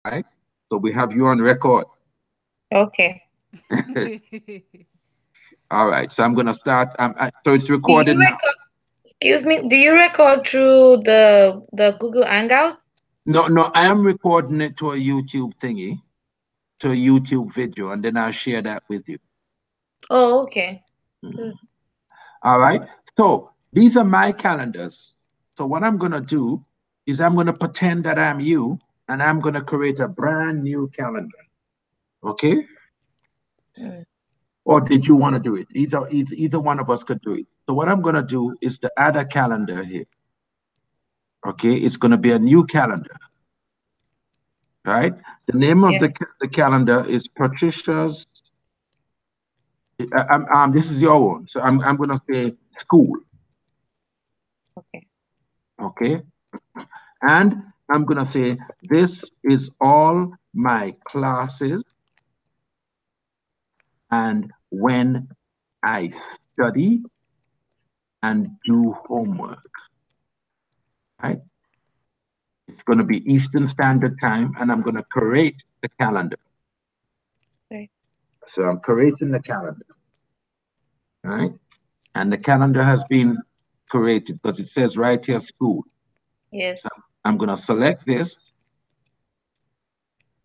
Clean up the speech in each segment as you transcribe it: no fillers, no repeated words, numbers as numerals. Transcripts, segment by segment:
right? So we have you on record. Okay. All right. So I'm gonna start. So it's Do you recorded now. record? Excuse me. Do you record through the Google Hangout? No, no, I am recording it to a YouTube thingy, to a YouTube video, and then I'll share that with you. Oh, okay. Mhm. Good. All right. So these are my calendars. So what I'm gonna do is I'm gonna pretend that I'm you, and I'm gonna create a brand new calendar. Okay? Mm. Or did you want to do it? Either one of us could do it. So what I'm gonna do is to add a calendar here. Okay, it's gonna be a new calendar, right? The name of Yeah. the calendar is Patricia's. This is your one, so I'm gonna say school. Okay. Okay, and I'm gonna say this is all my classes and when I study and do homework, right? It's going to be Eastern Standard Time, and I'm going to create the calendar. Right. So I'm creating the calendar, right? And the calendar has been created because it says right here, school. Yes. So I'm going to select this,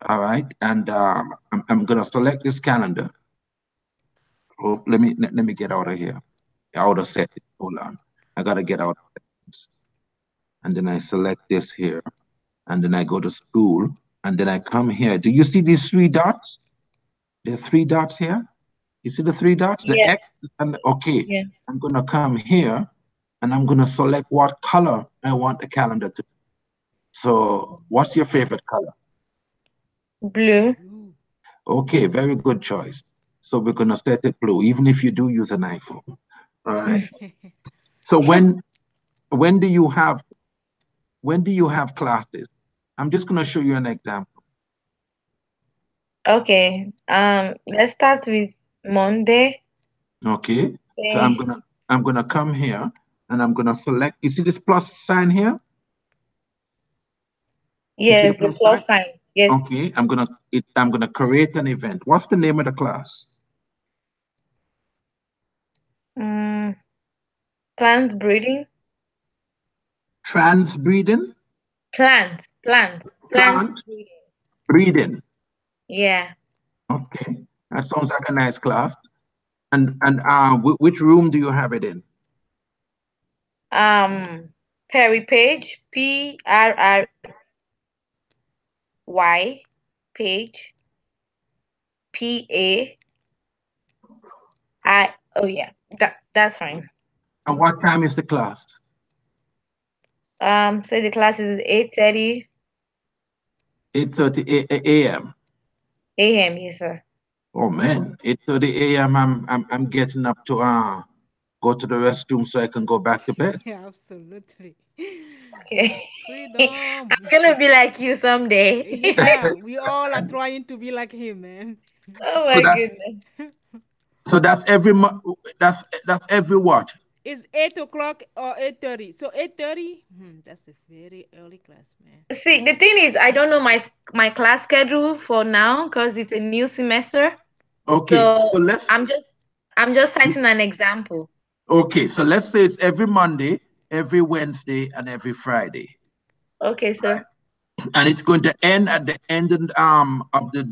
all right? And I'm going to select this calendar. Oh, let me get out of here. Out of settings. Hold on. I got to get out of settings. And then I select this here. And then I go to school. And then I come here. Do you see these three dots? There are three dots here. You see the three dots, the Yeah. X, and okay, Yeah. I'm gonna come here and I'm gonna select what color I want the calendar to be. So what's your favorite color? Blue. Blue. Okay, very good choice. So we're gonna set it blue, even if you do use an iPhone. All right. So when do you have classes? I'm just gonna show you an example. Okay. Let's start with Monday. Okay. So Okay. I'm gonna come here and I'm gonna select. You see this plus sign here? You see the Yes, the plus sign? plus sign. Yes. Okay, I'm gonna create an event. What's the name of the class? Mm, plant breeding. Transbreeding, Plant plant breeding. breeding. Yeah. Okay, that sounds like a nice class. And which room do you have it in? Perry Page. PRRY Page. PAI. Oh yeah. That's fine. And what time is the class? So the class is 8:30 8:30 a.m. a.m. Yes, sir. Oh man, 8:30 a.m. I'm getting up to go to the restroom so I can go back to bed. Yeah, absolutely. Okay. Freedom. I'm gonna be like you someday. Yeah, we all are trying to be like him, man. Oh So my that's goodness. that's every that's every what? It's 8 o'clock or 8:30. So 8:30. That's a very early class, man. See, the thing is, I don't know my class schedule for now because it's a new semester. Okay, So so let's I'm just citing an example. okay, so let's say it's every Monday, every Wednesday, and every Friday, Okay, sir. and it's going to end at the end of the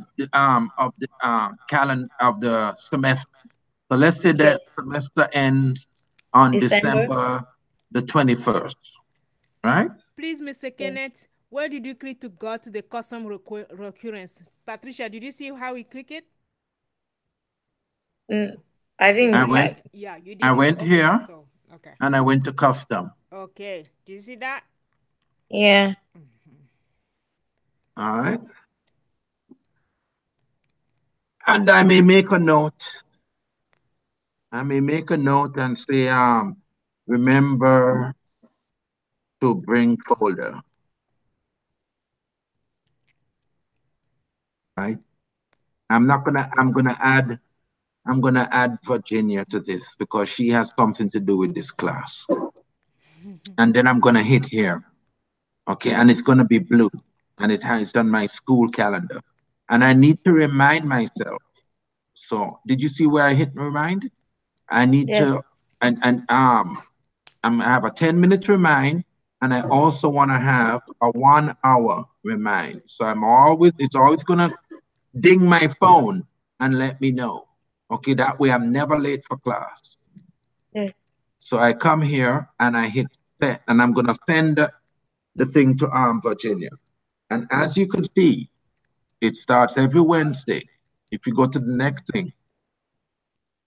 calendar of the semester. So let's say Yes. that semester ends on December. December the 21st, right? Please, Mr. Yes. Kenneth, where did you click to go to the custom recurrence? Patricia, did you see how we click it? Mm, I Okay, I didn't. went yeah, you I didn't. went Okay, here so okay, and I went to custom. okay. Do you see that? Yeah. All right. And I may make a note. I may make a note and say, remember to bring folder, right? I'm gonna add Virginia to this because she has something to do with this class. And then I'm gonna hit here. Okay, and it's gonna be blue. and it has done my school calendar. And I need to remind myself. So did you see where I hit remind? I need Yes. to, I have a 10-minute remind, and I also want to have a 1-hour remind. So it's always gonna ding my phone and let me know. Okay, that way I'm never late for class. Yes. So I come here and I hit set, and I'm gonna send the thing to Virginia. And as you can see, it starts every Wednesday. If you go to the next thing,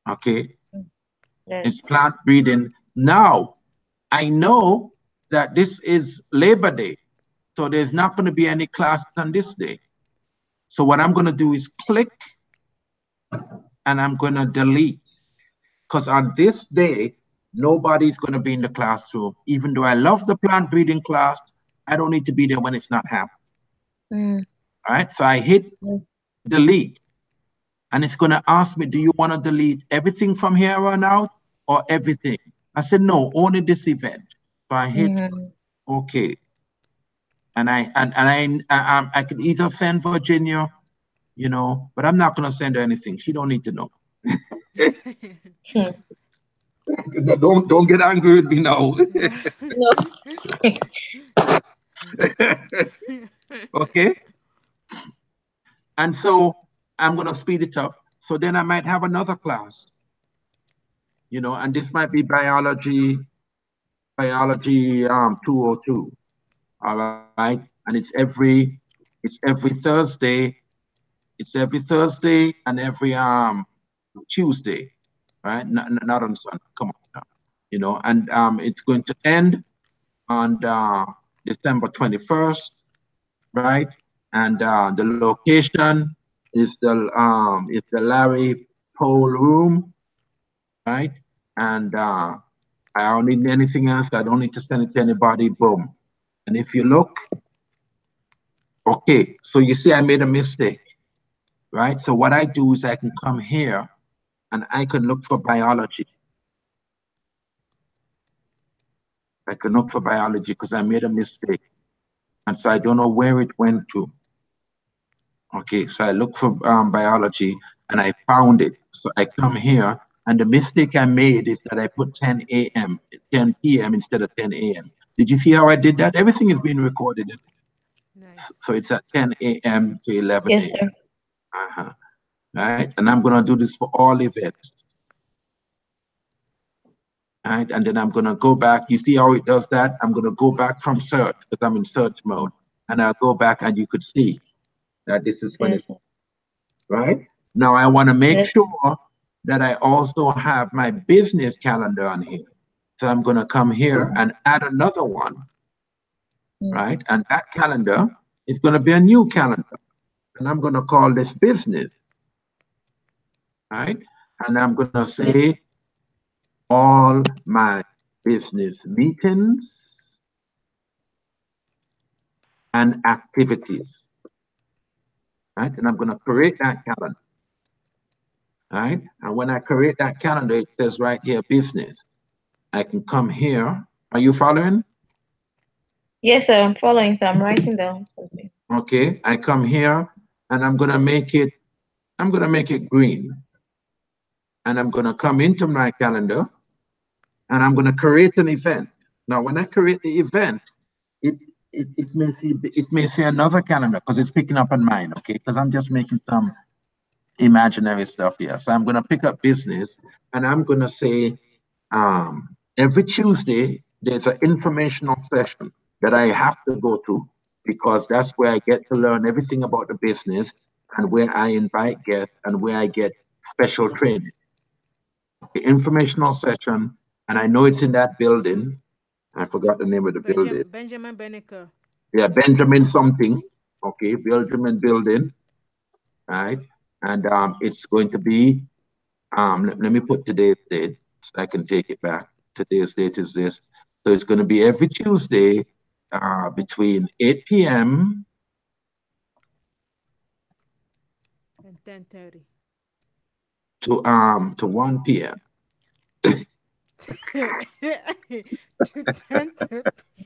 okay, Yes. it's plant breeding. Now, I know that this is Labor Day, so there's not going to be any classes on this day. So what I'm going to do is click and I'm going to delete, because on this day, nobody's going to be in the classroom. Even though I love the plant breeding class, I don't need to be there when it's not happening. All right, so I hit delete, and it's going to ask me, do you want to delete everything from here on out or everything? I said, no, only this event. So I hit okay. And I could either send Virginia, you know, but I'm not going to send her anything. She don't need to know. Don't get angry with me now. No. Okay. And so I'm going to speed it up. So then I might have another class, you know, and this might be biology 202. All right. And it's every Thursday. It's every Thursday and every Tuesday, right? Not on Sunday. Come on now. You know, and it's going to end on December 21st, right? And the location is the Larry Poll Room, right? And I don't need anything else. I don't need to send it to anybody. Boom. And if you look, okay, so you see I made a mistake, right? So what I do is I can come here and I can look for biology. I can look for biology because I made a mistake. And so I don't know where it went to. Okay, so I look for biology and I found it. So I come here, and the mistake I made is that I put 10 a.m., 10 p.m. instead of 10 a.m. Did you see how I did that? Everything is being recorded. Nice. So it's at 10 a.m. to 11 Yes, a.m. sir. Right? And I'm going to do this for all events. Right? And then I'm going to go back. You see how it does that? I'm going to go back from search because I'm in search mode. And I'll go back and you could see that this is when Yes, it's right. Now I want to make yes. sure that I also have my business calendar on here. So I'm going to come here and add another one, right? And that calendar is going to be a new calendar. And I'm going to call this business, right? And I'm going to say all my business meetings and activities, right? And I'm going to create that calendar, right? And when I create that calendar, it says right here, business. I can come here. Are you following? Yes, sir. I'm following, so I'm writing down. Okay, I come here and I'm gonna make it green. And I'm gonna come into my calendar and I'm gonna create an event. Now, when I create the event, it may say another calendar because it's picking up on mine, okay? Because I'm just making some imaginary stuff here. So I'm gonna pick up business and I'm gonna say every Tuesday there's an informational session that I have to go to because that's where I get to learn everything about the business and where I invite guests and where I get special training. The informational session, and I know it's in that building. I forgot the name of the building. Benjamin Benneker. Yeah, Benjamin something. Okay, Benjamin building, right? And it's going to be, let me put today's date so I can take it back. Today's date is this. So it's going to be every Tuesday between 8 p.m. and 10:30 to 1 p.m. To 10:30.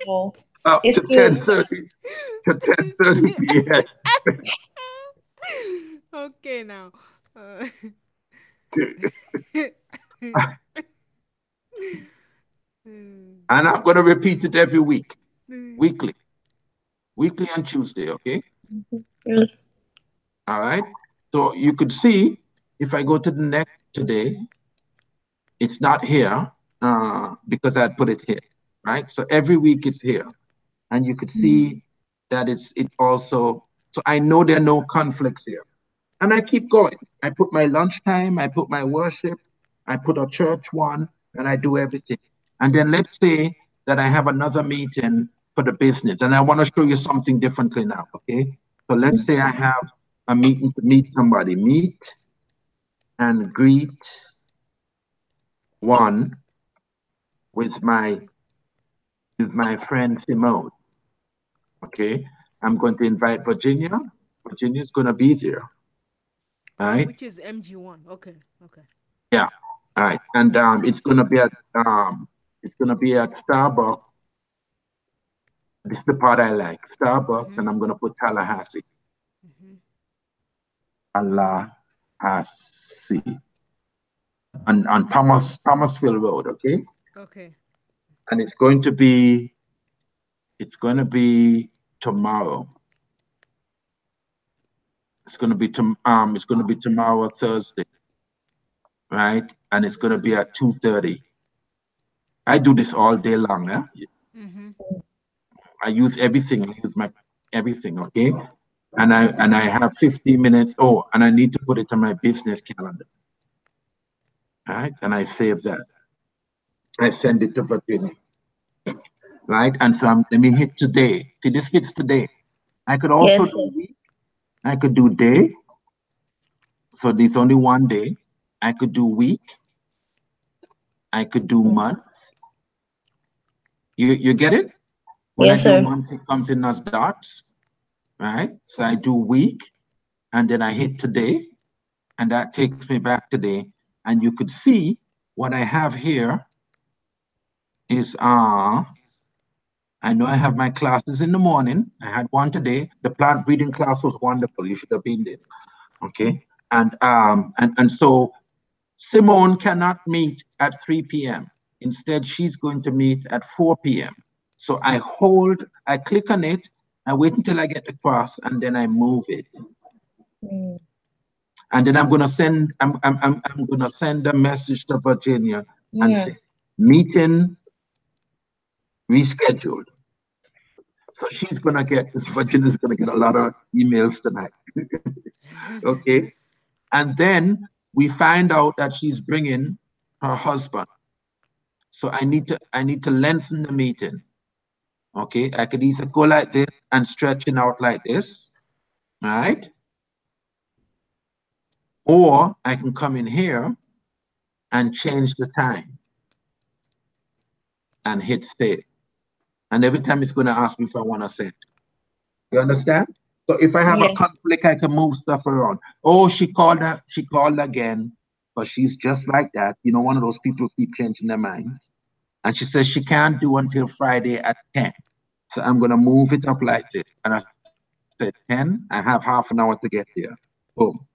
No. Up It's to good. 10:30 to 10:30 p.m. Okay, now. Uh, And I'm going to repeat it every week, weekly on Tuesday, okay? Yes. All right. So you could see if I go to the next today, it's not here because I put it here, right? So every week it's here. And you could see that it also, so I know there are no conflicts here. And I keep going. I put my lunchtime, I put my worship, I put a church one, and I do everything. And then let's say that I have another meeting for the business, and I want to show you something differently now, okay? So let's say I have a meeting to meet somebody, meet and greet one with my friend Simone, okay? I'm going to invite Virginia. Virginia's going to be there, right? which is MG1. Okay, okay. Yeah. All right. And it's gonna be at Starbucks. This is the part I like. Starbucks, and I'm gonna put Tallahassee. Tallahassee. On Thomasville Road, okay? Okay. And it's going to be tomorrow. It's gonna be tomorrow, Thursday, right? And it's gonna be at 2:30. I do this all day long, yeah? I use everything. I use my everything, okay? And I have 15 minutes. Oh, and I need to put it on my business calendar. All right, and I save that. I send it to Virginia. Right, and so let me hit today. See, this hits today. I could also Yes. do week. I could do day. So there's only one day. I could do week. I could do month. You get it? When Yes, I do sir. month, it comes in as dots. Right? So I do week, and then I hit today, and that takes me back today. And you could see what I have here is I know I have my classes in the morning. I had one today. The plant breeding class was wonderful. You should have been there. Okay. And so Simone cannot meet at 3 p.m. Instead, she's going to meet at 4 p.m. So I click on it, I wait until I get the cross, and then I move it. And then I'm gonna send a message to Virginia and say meeting rescheduled. So Virginia's gonna get a lot of emails tonight. Okay. And then we find out that she's bringing her husband. So I need to lengthen the meeting. Okay. I could either go like this and stretching out like this, right? Or I can come in here and change the time and hit save. And every time it's going to ask me if I want to send. You understand? So if I have a conflict, I can move stuff around. Oh, she called again, but she's just like that. You know, one of those people who keep changing their minds. And she says she can't do until Friday at 10. So I'm going to move it up like this. And I said 10, I have half an hour to get there. Boom.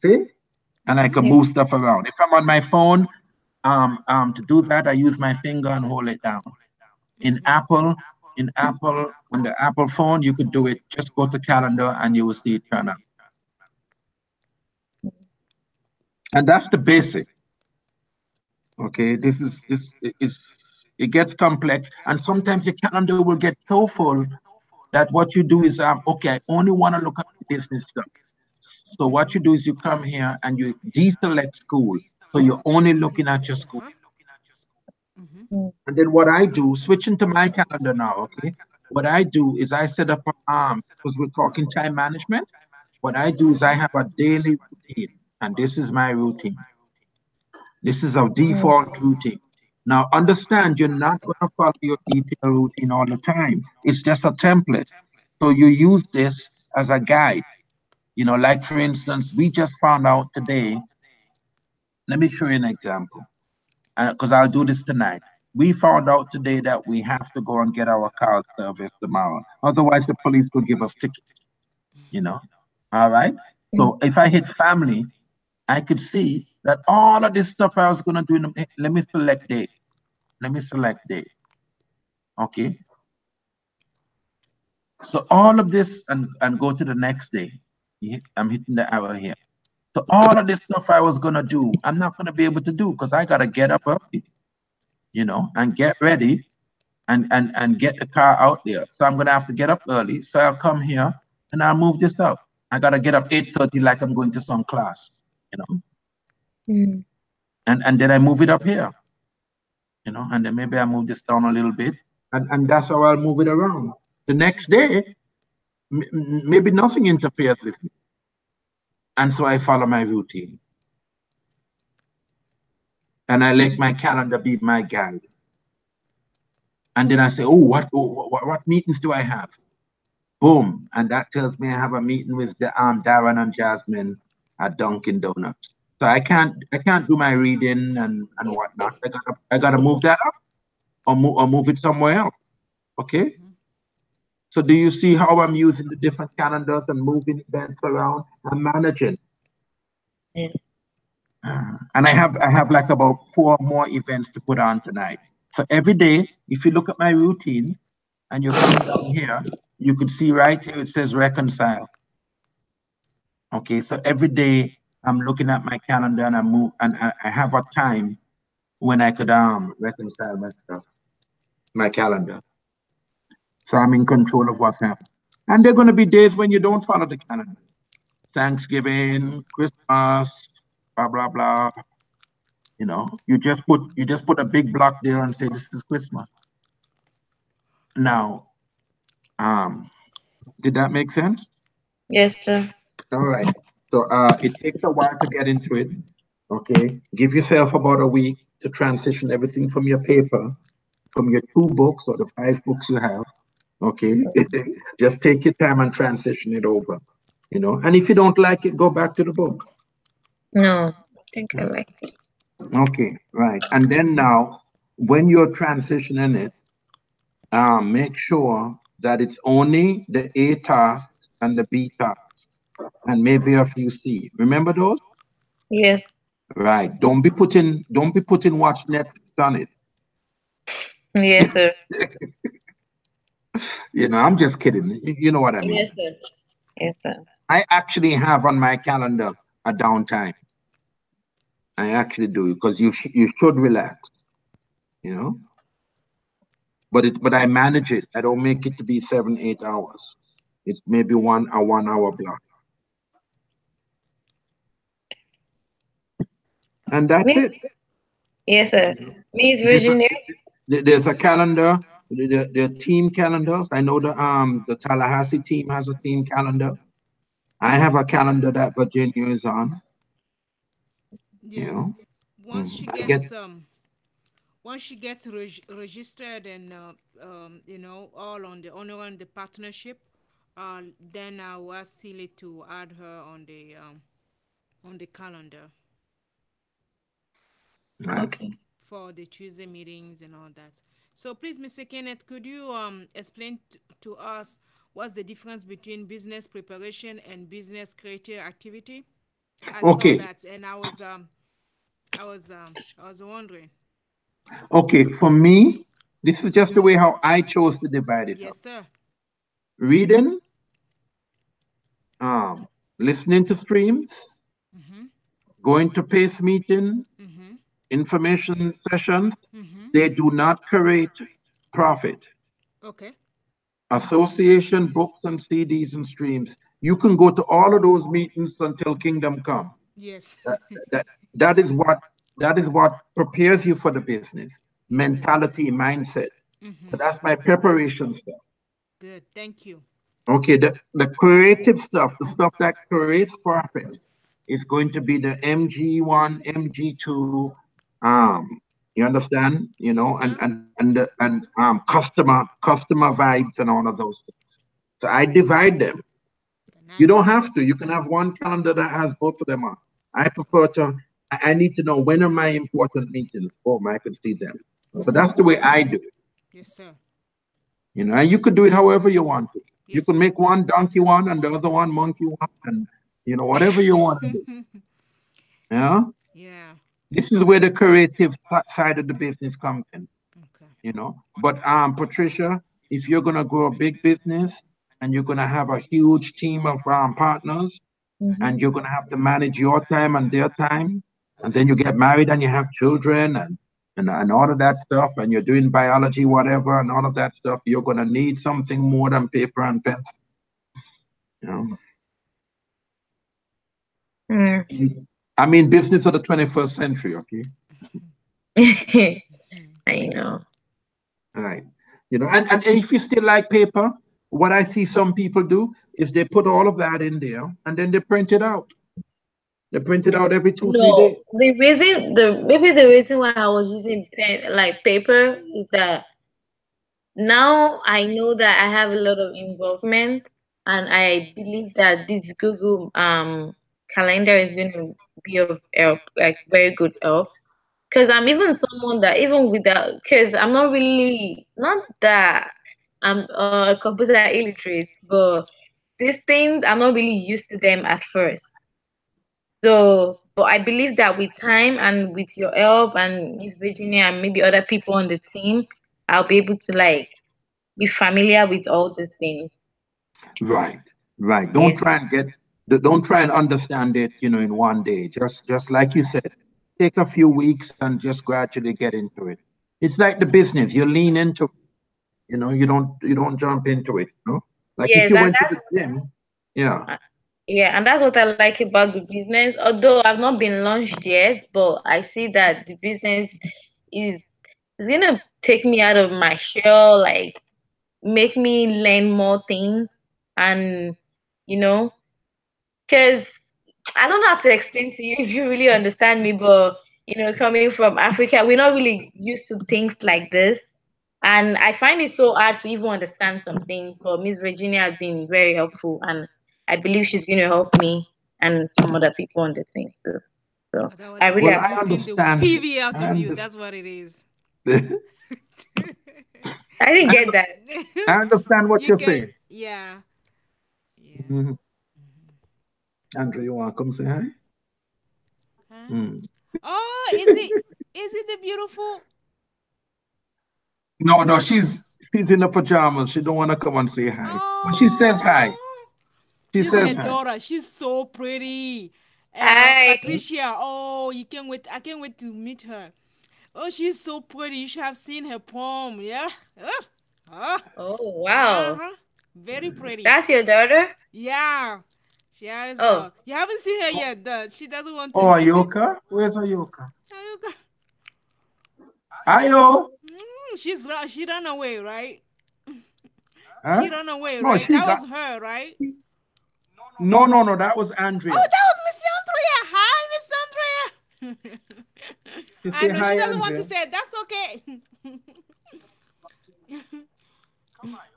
See? And I can move stuff around. If I'm on my phone, to do that, I use my finger and hold it down. In Apple, on the Apple phone, you could do it. Just go to calendar and you will see it turn up. And that's the basic. Okay, it gets complex, and sometimes your calendar will get so full that what you do is, okay, I only want to look at business stuff. So what you do is you come here and you deselect school. So you're only looking at your school. And then what I do, switching to my calendar now, okay? What I do is I set up, because we're talking time management, what I do is I have a daily routine, and this is my routine. This is our default routine. Now, understand, you're not going to follow your detailed routine all the time. It's just a template. So you use this as a guide. You know, like for instance, we just found out today let me show you an example. Because I'll do this tonight. We found out today that we have to go and get our car serviced tomorrow. Otherwise, the police will give us tickets. You know? All right? So if I hit family, I could see that all of this stuff I was going to do, let me select date. Let me select date. Okay. So all of this and go to the next day. I'm hitting the arrow here. So all of this stuff I was going to do, I'm not going to be able to do because I got to get up early, you know, and get ready and get the car out there. So I'm going to have to get up early. So I'll come here and I'll move this up. I got to get up 8:30 like I'm going to some class, you know. And then I move it up here, you know, and then maybe I move this down a little bit. And that's how I'll move it around. The next day, maybe nothing interferes with me. And so I follow my routine. And I let my calendar be my guide. And then I say, oh, what meetings do I have? Boom. And that tells me I have a meeting with the Darren and Jasmine at Dunkin' Donuts. So I can't do my reading and whatnot. I gotta move that up or move it somewhere else. Okay. So do you see how I'm using the different calendars and moving events around and managing? Yes. And I have like about 4 more events to put on tonight. So every day, if you look at my routine and you come down here, you could see right here, it says reconcile. Okay, so every day I'm looking at my calendar and I have a time when I could reconcile my stuff, my calendar. So I'm in control of what's happening. And there are going to be days when you don't follow the calendar. Thanksgiving, Christmas, blah, blah, blah. You know, you just put a big block there and say, this is Christmas. Now, did that make sense? Yes, sir. All right. So it takes a while to get into it. Okay. Give yourself about a week to transition everything from your paper, from your 2 books or the 5 books you have. Okay. Just take your time and transition it over. You know, and if you don't like it, go back to the book. No, I think I like it. Okay, right. And then now, when you're transitioning it, make sure that it's only the A tasks and the B tasks, and maybe a few C. Remember those? Yes. Right. Don't be putting watch Netflix on it. Yes, sir. You know, I'm just kidding. You know what I mean? Yes, sir. Yes, sir. I actually have on my calendar a downtime. I actually do, because you should relax. You know. But I manage it. I don't make it to be 7-8 hours. It's maybe a 1 hour block. And that's it. Yes, sir. Me is Virginia. There's a calendar. There are team calendars. I know the Tallahassee team has a team calendar. I have a calendar that Virginia is on. Yes. You know? Once she gets registered and you know, all on the partnership, then I will ask Celie to add her on the calendar. Okay. For the Tuesday meetings and all that. So please, Mr. Kenneth, could you explain to us what's the difference between business preparation and business creative activity? I saw that, and I was wondering. Okay, for me, this is just the way how I chose to divide it up. Yes, sir. Reading, listening to streams, going to PACE meeting, information sessions, they do not create profit. Okay. Association, books and CDs and streams. You can go to all of those meetings until kingdom come. Yes. That is what prepares you for the business. Mentality, mindset. So that's my preparation stuff. Good, thank you. Okay, the creative stuff, the stuff that creates profit, is going to be the MG1, MG2, you understand? You know, and customer vibes and all of those things. So I divide them. Nice. You don't have to. You can have one calendar that has both of them on. I prefer to I need to know when are my important meetings. Boom, I can see them. So that's the way I do it. Yes, sir. You know, and you could do it however you want to. You Yes, could sir. make one donkey one and the other one monkey one, and you know, whatever you want to do. Yeah. Yeah. This is where the creative side of the business comes in. Okay. You know. But Patricia, if you're gonna grow a big business and you're gonna have a huge team of partners, and you're gonna have to manage your time and their time, and then you get married and you have children and all of that stuff, and you're doing biology, whatever, and all of that stuff, you're gonna need something more than paper and pencil. You know. I mean, business of the 21st century, okay? I know. All right. You know, and if you still like paper, what I see some people do is they put all of that in there and then they print it out. They print it out every 2, 3 days. No, the reason why I was using pen like paper is that now I know that I have a lot of involvement, and I believe that this Google calendar is going to be of help, like very good help. Because I'm even someone that even without, because I'm not really, not that I'm a computer illiterate, but these things I'm not really used to them at first. So, but I believe that with time and with your help and Miss Virginia and maybe other people on the team, I'll be able to like be familiar with all these things. Right, right. Yeah. Don't try and understand it, you know, in one day. Just like you said, take a few weeks and just gradually get into it. It's like the business. You lean into it, you know, you don't jump into it, you know? Like if Yes, you and went to the gym, yeah. yeah, and that's what I like about the business. Although I've not been launched yet, but I see that the business is is gonna take me out of my shell, like make me learn more things, and you know, because I don't know how to explain to you if you really understand me, but coming from Africa, we're not really used to things like this. And I find it so hard to even understand something. But Miss Virginia has been very helpful, and I believe she's going to help me and some other people on the team too. So Otherwise, I I'll really be Well, I whooping the understand. PV out I of you. understand. That's what it is. I didn't I, get that. I understand what You you're can, saying. yeah, yeah. Mhm. Andrew, you want to come say hi? Huh? Mm. Oh, is it the beautiful? No, no, she's in the pajamas. She don't want to come and say hi, but she says hi. Oh, She this is her says hi. daughter. She's so pretty. I Patricia. Oh, you can't wait. I can't wait to meet her. Oh, she's so pretty. You should have seen her poem. Yeah. Ah. Oh wow, Uh-huh. Very pretty. that's your daughter? Yeah. She has Oh, you haven't seen her yet, she doesn't want Oh, to. Ayoka? Where's Ayoka? Ayuka. Ayo? She ran away, right? Huh? She ran away, No, right? she That got. was her, right? No, no, no. That was Oh, Andrea. that was Miss Andrea. Hi, Miss Andrea. She I say know she hi, doesn't want to Andrea. say it. That's okay.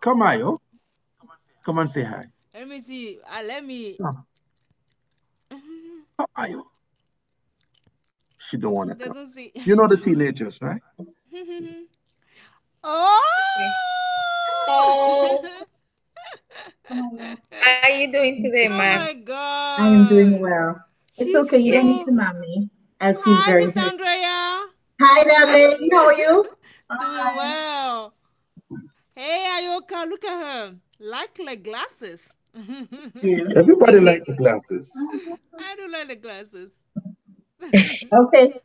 Come, Ayo. Come and say hi. Let me see. Let me. Come, come, Ayo. She don't want to come. Doesn't see. You know the teenagers, right? okay. Oh! Oh, how are you doing today, Oh man? my I am doing God. well. It's She's okay. You don't need so. to mommy. I feel Hi, very Miss happy. Andrea. Hi, darling. How are you? Doing Hi. well. Hey, Ayoka, look at her. Like glasses. You. Everybody Thank you. like the glasses. I do like the glasses. Okay.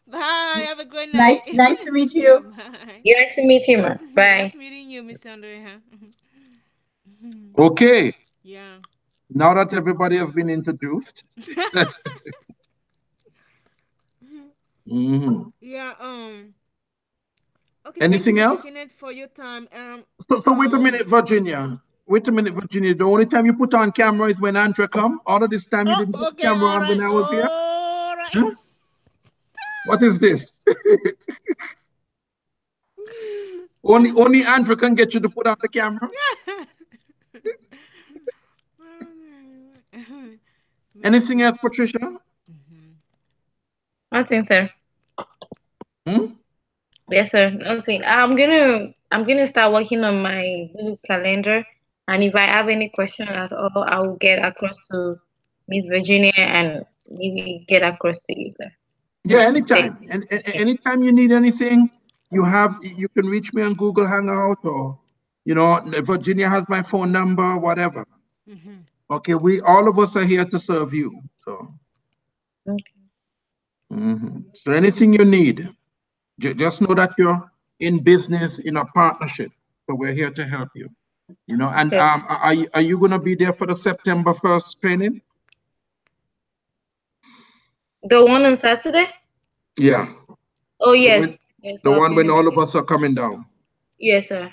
Bye. Have a great Nice, night. nice to meet Yeah, you. bye. Yeah, nice to meet you, man. Nice Bye. meeting you, Miss Andrea. Okay. Yeah. Now that everybody has been introduced. Mhm. Yeah. Okay. Thank you, Anything Mr. else? Kenneth, for your time. So wait a minute, Virginia. Wait a minute, Virginia. The only time you put on camera is when Andrea come. All of this time you didn't Oh, put okay. camera All on right. when I was here. All right. Huh? What is this? Only Andrea can get you to put on the camera. Anything else, Patricia? Nothing, sir. Hmm? Yes, sir. Nothing. I'm gonna start working on my Google Calendar, and if I have any question at all, I will get across to Miss Virginia and maybe get across to you, sir. Yeah, Okay. anytime. And anytime you need anything, you can reach me on Google Hangout, or Virginia has my phone number, whatever. Mm-hmm. Okay, we all of us are here to serve you. So, Okay. so anything you need, just know that you're in business in a partnership. So we're here to help you. And Okay. are you gonna be there for the September 1st training? The one on Saturday? Yeah. Oh The yes. one, Yes, the I'll one be when there. all of us are coming down Yes, sir.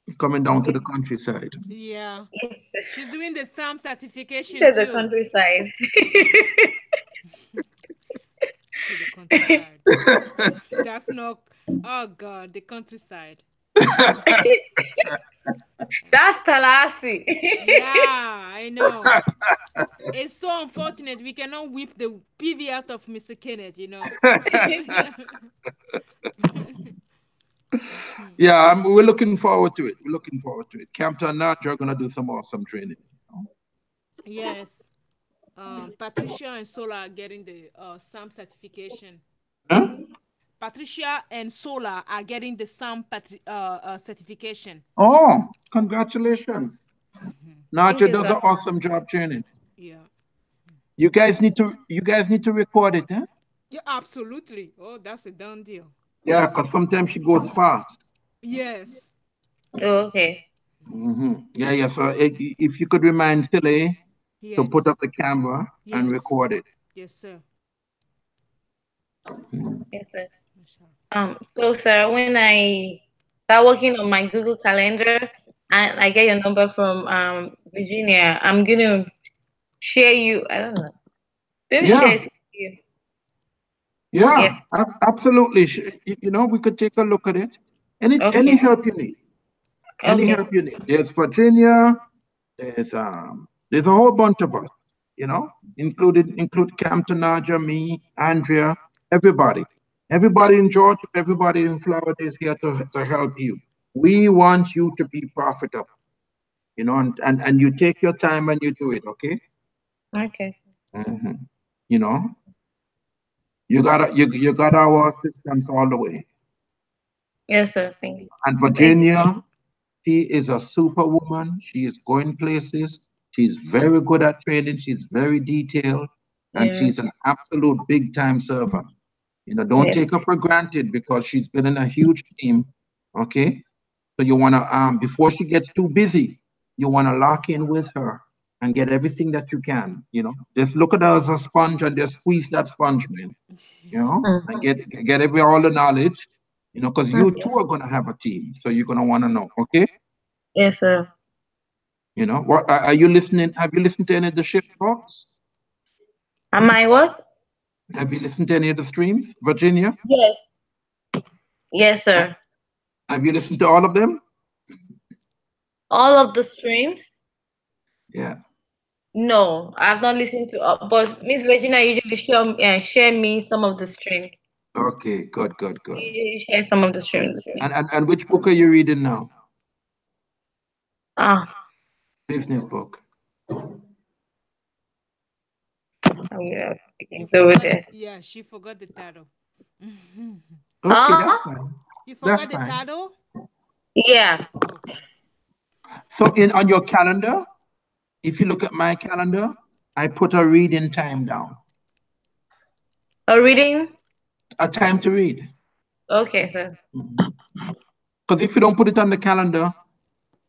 to the countryside. Yeah. Yes. She's doing the SAM certification To the too. countryside. She's the countryside. That's not. Oh God, the countryside. That's Tallahassee. Yeah, I know. It's so unfortunate we cannot whip the PV out of Mr. Kenneth. Yeah, we're looking forward to it. We're looking forward to it. Campton Nudge are gonna do some awesome training. Yes. Patricia and Sola are getting the SAM certification. Huh? Patricia and Sola are getting the SAM certification. Oh, congratulations. Thank Naja you, does sir. an awesome job training. Yeah. You guys need to record it, huh? Yeah, absolutely. Oh, that's a done deal. Yeah, because sometimes she goes fast. Yes. Oh, okay. Yeah. So if you could remind Tilly to Yes. put up the camera and Yes. record it. Yes, sir. Yes, sir. Yes, sir. So sir, when I start working on my Google Calendar and I get your number from Virginia, I'm gonna share you. I don't know. Maybe share Yeah, it with you. Yes. yeah, absolutely. We could take a look at it. Any Okay. help you need, any Okay. help you need. There's Virginia. There's a whole bunch of us. Include Campton, Naja, me, Andrea, everybody. Everybody in Georgia, everybody in Florida is here to help you. We want you to be profitable, and you take your time and you do it, okay? Okay. hmm You know, you got our assistance all the way. Yes, sir. Thank you. And Thank you. Virginia, she is a superwoman. She is going places. She's very good at trading. She's very detailed, and Yeah. she's an absolute big time server. Don't Yes. take her for granted because she's been in a huge team. Okay, so you wanna before she gets too busy, you wanna lock in with her and get everything that you can. Just look at her as a sponge and just squeeze that sponge, man. And get all the knowledge. Because you too are gonna have a team, so you're gonna wanna know. Okay. Yes, sir. What are you listening? Have you listened to any of the shift talks? Am I what? Have you listened to any of the streams, Virginia? Yes. Yes, sir. Have you listened to all of them? All of the streams? Yeah. No, I've not listened to. But Miss Virginia usually share me some of the streams. Okay. Good. She usually share some of the streams with me. And which book are you reading now? Ah, Business book. it's over there. Yeah, she forgot the title. Okay, that's fine. You That's forgot the fine. title? Yeah. Okay. So on your calendar, if you look at my calendar, I put a reading time down. A reading? A time to read. Okay, sir. Because if you don't put it on the calendar,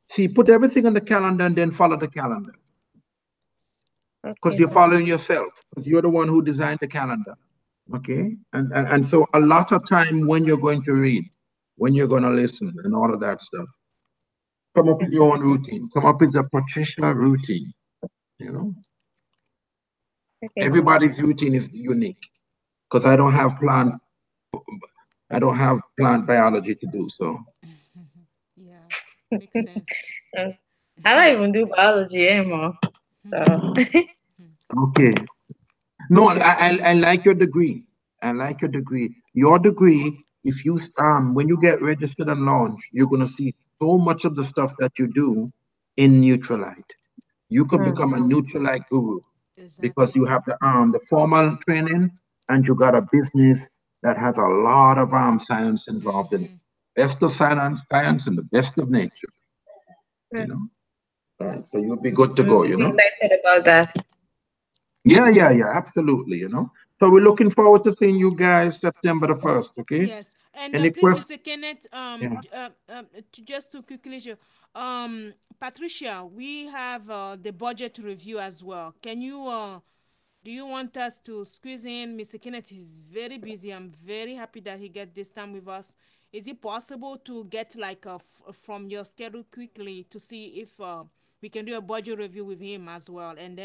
see, put everything on the calendar and then follow the calendar. Because Okay, you're sir. following yourself. Because you're the one who designed the calendar. Okay? And so a lot of time when you're going to read, when you're going to listen and all of that stuff, come up with your own routine. Come up with a Patricia routine. Okay. Everybody's routine is unique. Because I don't have plant biology to do so. Yeah, makes sense. I don't even do biology anymore. So Okay. No, I like your degree. I like your degree. Your degree, if you when you get registered and launched, you're gonna see so much of the stuff that you do in Neutralite. You could become a Neutralite guru because Exactly. you have the formal training and you got a business that has a lot of science involved in it. Mm-hmm. Best of science and the best of nature, you know. Right. So you'll be good to I'm go, really excited about that. Yeah, absolutely, So we're looking forward to seeing you guys September the 1st, okay? Yes, and Any please, questions? Mr. Kenneth, Yeah. just to quickly show, Patricia, we have the budget review as well. Can you, do you want us to squeeze in? Mr. Kenneth is very busy. I'm very happy that he get this time with us. Is it possible to get like from your schedule quickly to see if we can do a budget review with him as well, and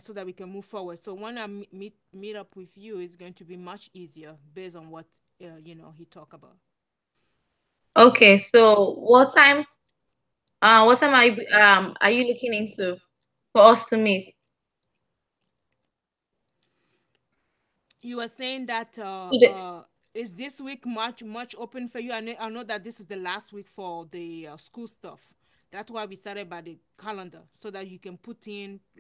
so that we can move forward. So when I meet up with you, it's going to be much easier based on what he talk about. Okay, so what time are you looking into for us to meet? You were saying that Today. is this week much open for you? I know that this is the last week for the school stuff. That's why we started by the calendar so that you can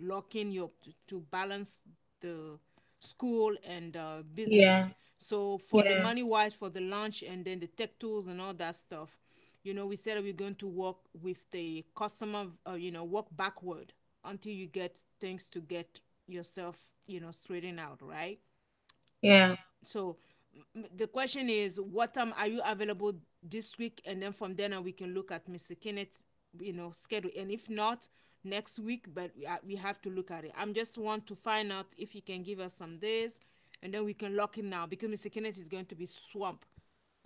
lock in your to balance the school and business. Yeah, So for the yeah, money wise, for the lunch and then the tech tools and all that stuff, we said that we're going to work with the customer, work backward until you get things to get yourself, straightened out, right? yeah. So the question is, what time are you available this week? And then from then on, we can look at Mr. Kenneth's, schedule. And if not, next week, but we have to look at it. I'm just want to find out if he can give us some days, and then we can lock in now because Mr. Kenneth is going to be swamped.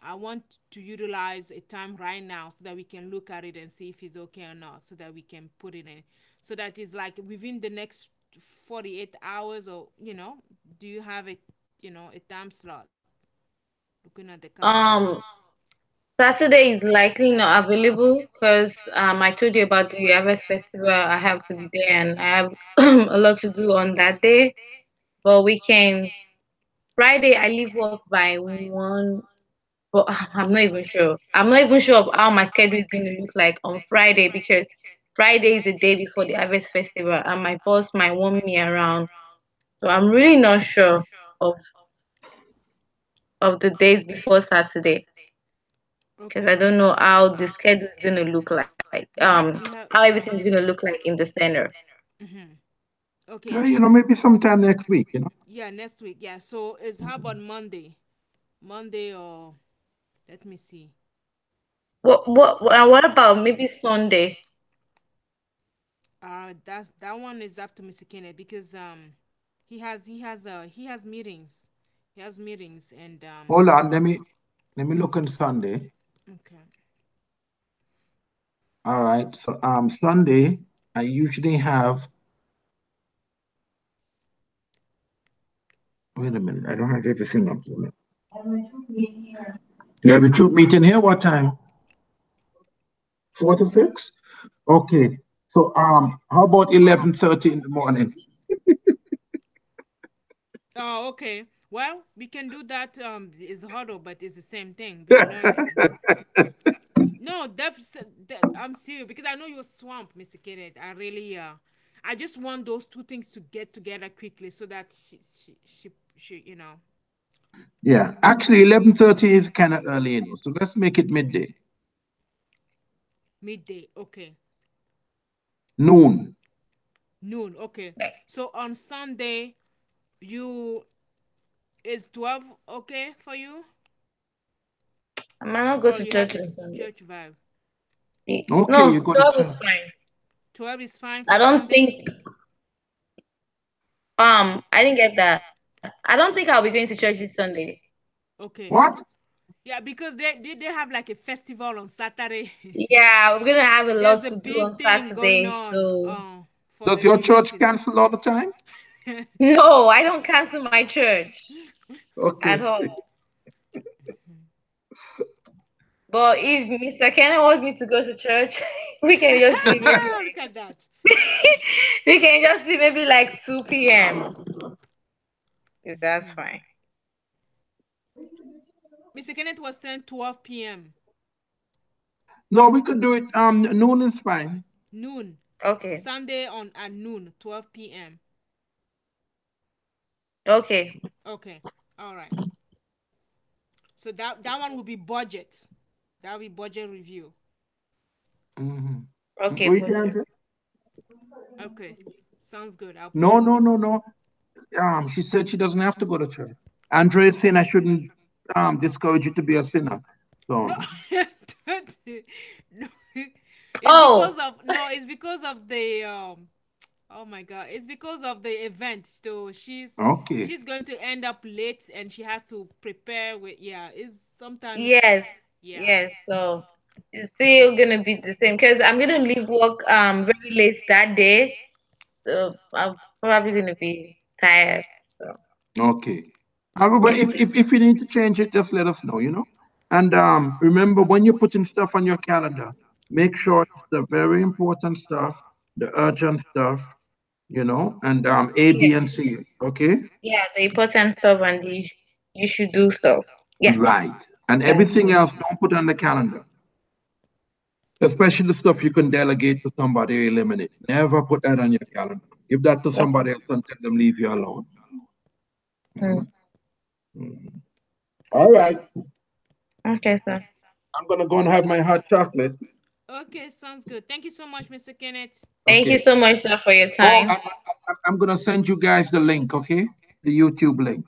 I want to utilize a time right now so that we can look at it and see if it's okay or not, so that we can put it in. So that is like within the next 48 hours, or do you have a time slot? Looking at the calendar. Um, Saturday is likely not available because I told you about the Harvest Festival. I have to be there and I have a lot to do on that day. But we can Friday I leave work by 1, but I'm not even sure. I'm not even sure of how my schedule is going to look like on Friday because Friday is the day before the Harvest Festival and my boss might want me around. So I'm really not sure of the days before Saturday because I Okay. don't know how the schedule is going to look like. We have. How everything's going to look like in the center. Mm-hmm. Yeah, Okay. maybe sometime next week. Yeah, next week. Yeah. So it's how about Monday? Monday or let me see. What about maybe Sunday? That one is up to Mr. Kenneth because he has meetings. He has meetings and Hold on, let me look on Sunday. okay. All right. So Sunday, I usually have wait a minute, I don't have everything up here. You have a troop meeting here? What time? 4 to 6? Okay. So how about 11:30 in the morning? Oh, okay. Well, we can do that. It's harder, but it's the same thing. We are learning. No, I'm serious because I know you're swamped, Mr. Kenneth. I really, I just want those two things to get together quickly so that she. Yeah, actually 11:30 is kind of early, so let's make it midday. Midday. Okay. Noon. Noon. Okay. So on Sunday, you is 12 okay for you, I might not go or to you have church the on Sunday. church vibe? Okay, No, you go to 12 church. is fine. 12 is fine I for don't Sunday. think I didn't get that. I don't think I'll be going to church this Sunday. Okay. What? Yeah, because they have like a festival on Saturday. Yeah, we're gonna have a There's lot a to do big on thing going Saturday, on so for Does the your New Year church season. cancel all the time? no, I don't cancel my church at Okay. all. But if Mr. Kenny wants me to go to church, we can just do maybe Look at that. we can just do maybe like 2 p.m. if that's fine. Mr. Kenneth was saying 12 p.m. No, we could do it. Noon is fine. Noon. Okay. Sunday on at noon, 12 p.m. Okay. Okay. All right. So that one will be budget. That will be budget review. Mm-hmm. Okay. Wait, Andrea? Okay. Sounds good. I'll put No, it no, on. no, no. She said she doesn't have to go to church. Andre is saying I shouldn't discourage you to be a sinner. So No. No. Oh, It's because of the oh my god, it's because of the event. So okay. she's going to end up late and she has to prepare with it's sometimes yes. yeah. Yes. So it's still gonna be the same because I'm gonna leave work very late that day. So I'm probably gonna be tired. So Okay. But yeah. if you need to change it, just let us know, And remember, when you're putting stuff on your calendar, make sure it's the very important stuff, the urgent stuff, and A, Yeah. B, and C. Okay? Yeah. The important stuff and you should do stuff. Yeah. Right. And That's everything else, don't put on the calendar. Especially the stuff you can delegate to somebody or eliminate. Never put that on your calendar. Give that to somebody else and tell them leave you alone. mm. All right. Okay, sir. I'm gonna go and have my hot chocolate. Okay, sounds good. Thank you so much, Mr. Kenneth. Thank you Okay. so much, sir, for your Oh, time. I'm gonna send you guys the link, okay? The YouTube link.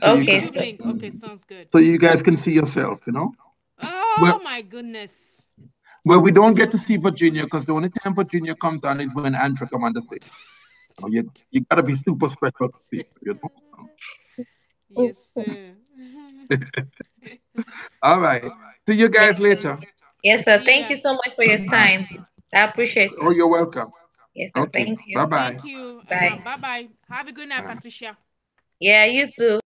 So Okay, YouTube sir. link. Okay, sounds good. so you guys can see yourself, Oh Well, my goodness. well, we don't get to see Virginia because the only time Virginia comes on is when Andrew come on the stage. So you gotta be super special to see her. Yes, sir. All right. See you Yes, guys sir. later. Yes, sir. See Thank ya. you so much for your Bye. time. I appreciate Oh, it. you're welcome. Yes, sir. Okay. Thank you. Bye bye. Thank you. Bye. Bye bye. Have a good night, Patricia. Yeah, you too.